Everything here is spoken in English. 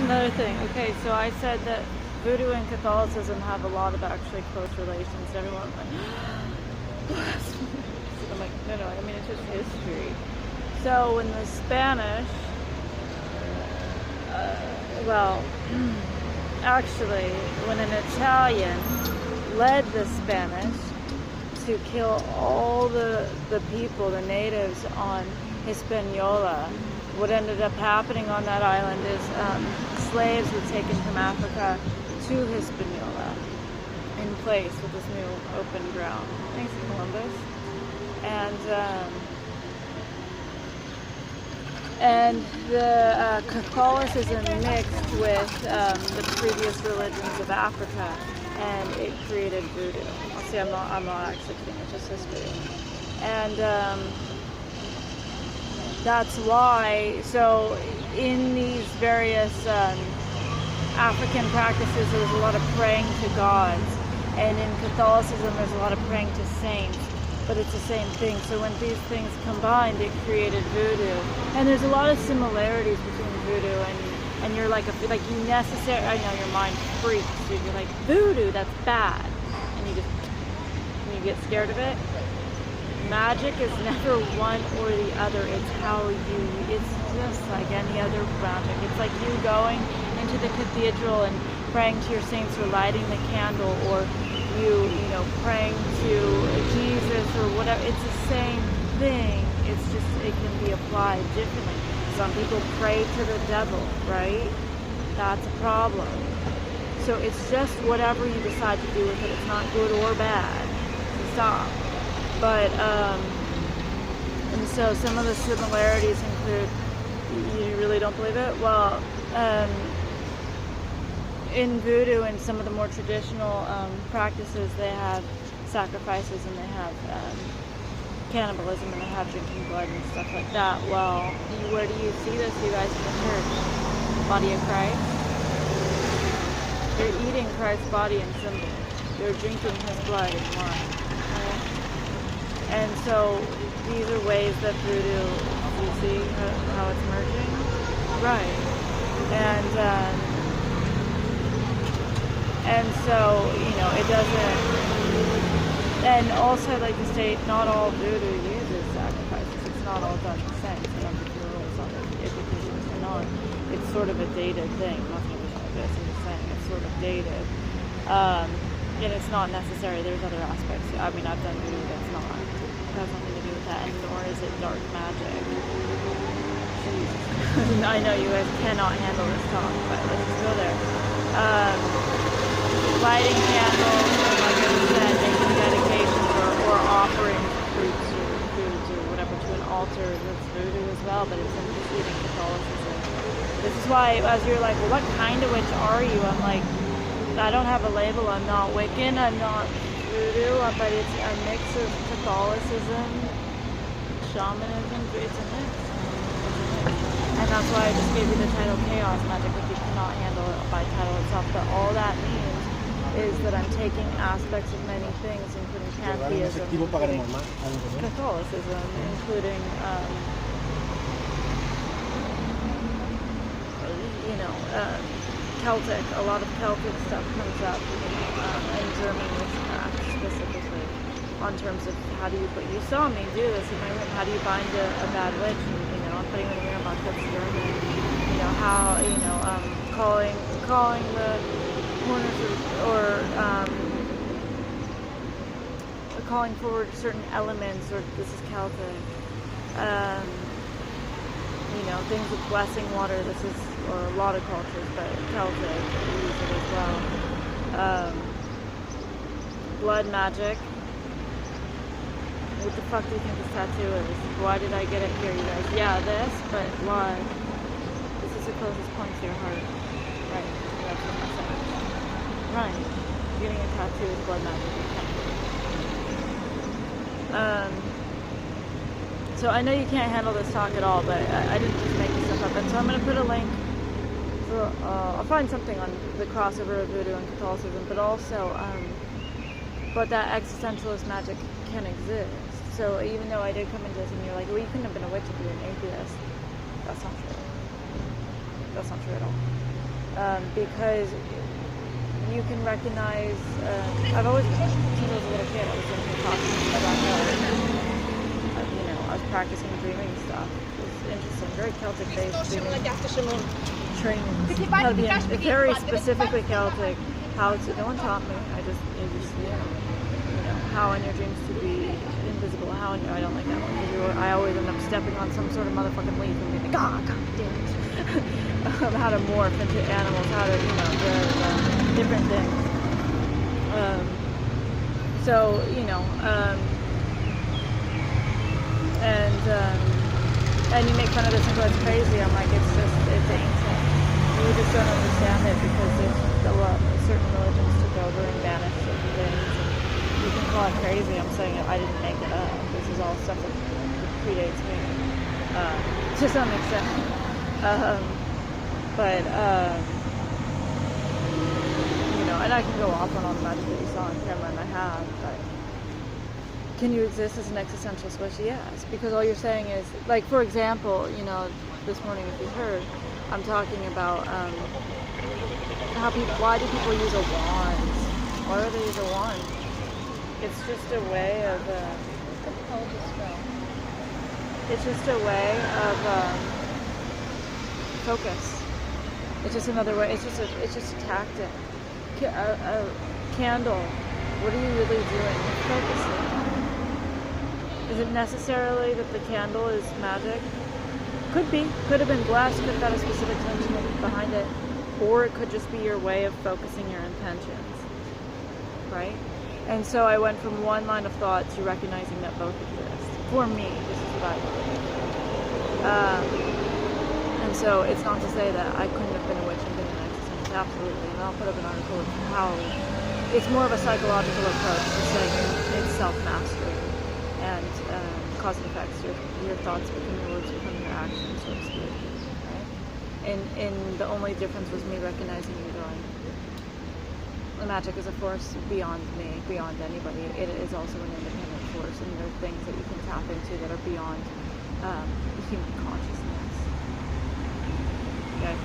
another thing. Okay, so I said that Voodoo and Catholicism have a lot of actually close relations. Everyone like, I'm like, no, I mean, it's just history. So when the Spanish, actually, when an Italian led the Spanish to kill all the people, the natives on Hispaniola, what ended up happening on that island is slaves were taken from Africa to Hispaniola in place with this new open ground. Thanks, Columbus. And the Catholicism mixed with the previous religions of Africa, and it created Voodoo. See, I'm not actually kidding. It's just history. And that's why. So in these various African practices, there's a lot of praying to gods, and in Catholicism, there's a lot of praying to saints. But it's the same thing. So when these things combined, it created Voodoo. And there's a lot of similarities between Voodoo and you're like you necessarily, I know your mind freaks, so you're like, Voodoo, that's bad. And you get scared of it. Magic is never one or the other. It's it's just like any other magic. It's like you going into the cathedral and praying to your saints or lighting the candle, or you praying to Jesus or whatever. It's the same thing. It's just, it can be applied differently. Some people pray to the devil, right? That's a problem. So it's just whatever you decide to do with it. It's not good or bad. Stop. But and so some of the similarities include, you really don't believe it? Well, in Voodoo and some of the more traditional practices, they have sacrifices and they have cannibalism and they have drinking blood and stuff like that. Well, where do you see this, you guys, in the church? Body of Christ? You're eating Christ's body and symbol. You're drinking his blood and wine. Okay? And so these are ways that Voodoo, you see how it's merging? Right. And so, it doesn't, and also I'd like to state, not all Voodoo uses sacrifices. It's not all done the same. Sometimes if you're really solid, if it's not, it's sort of a dated thing. I'm not saying it's like this, I'm just saying it's sort of dated. And it's not necessary. There's other aspects. I mean, I've done Voodoo that's not. It has nothing to do with that, and nor is it dark magic. I know you guys cannot handle this talk, but let's just go there. Lighting candles, like I said, making dedications or offering fruits or foods or whatever to an altar. That's Voodoo as well, but it's preceding Catholicism. This is why, as you're like, well, what kind of witch are you? I'm like, I don't have a label. I'm not Wiccan. I'm not Voodoo, but it's a mix of Catholicism, shamanism. It's a mix. And that's why I just gave you the title Chaos Magic, if you cannot handle it by title itself. But all that means is that I'm taking aspects of many things, including pantheism, including Catholicism, including, Celtic. A lot of Celtic stuff comes up, and German witchcraft specifically, on terms of how do you put, you saw me do this in my room, how do you bind a bad witch, and, I'm putting it in your mouth, that's German, how, calling the corners or calling forward certain elements, or this is Celtic, things with blessing water, this is, or a lot of cultures, but Celtic use it as well. Blood magic. What the fuck do you think this tattoo is? Why did I get it here, you guys? Yeah, this, but why? This is the closest point to your heart. Right, that's what I'm saying. Right. Getting a tattoo is blood magic. So I know you can't handle this talk at all, but I didn't just make this stuff up. And so I'm going to put a link. I'll find something on the crossover of Voodoo and Catholicism, but also, but that existentialist magic can exist. So even though I did come into this and you're like, well, you couldn't have been a witch if you were an atheist. That's not true. That's not true at all. because you can recognize, I've always, since I was a little kid, I was into talking about I was practicing dreaming stuff. It was interesting, very Celtic-based dreaming trainings. How to be very specifically Celtic, how to, no one taught me, it just how in your dreams to be invisible, how in your, I don't like that one, because I always end up stepping on some sort of motherfucking leaf and being like, God damn it. How to morph into animals, how to, different things. And you make fun of this and go, it's crazy. I'm like, it's ancient. You just don't understand it because there's certain religions took over and banished certain things. You can call it crazy. I'm saying I didn't make it up. This is all stuff that predates me to some extent. And I can go off on all the magic that you saw on camera, and I have, but can you exist as an existential switch? Yes, because all you're saying is, like, for example, this morning, if you heard, I'm talking about why do people use a wand? Why do they use a wand? It's just a way of, it's just a way of focus. It's just another way. It's just a tactic. A candle. What are you really doing? You're focusing. Is it necessarily that the candle is magic? Could be. Could have been blessed. Could have got a specific intention behind it. Or it could just be your way of focusing your intentions. Right? And so I went from one line of thought to recognizing that both exist. For me, this is what I believe. And so it's not to say that I couldn't have been a witch and been an existentialist. Absolutely. And I'll put up an article of how it's more of a psychological approach to saying it's self-mastery and cause and effects. Your thoughts become your words, become your actions, so to speak. Right? And the only difference was me recognizing and going, the magic is a force beyond me, beyond anybody. It is also an independent force, and there are things that you can tap into that are beyond human consciousness. Okay.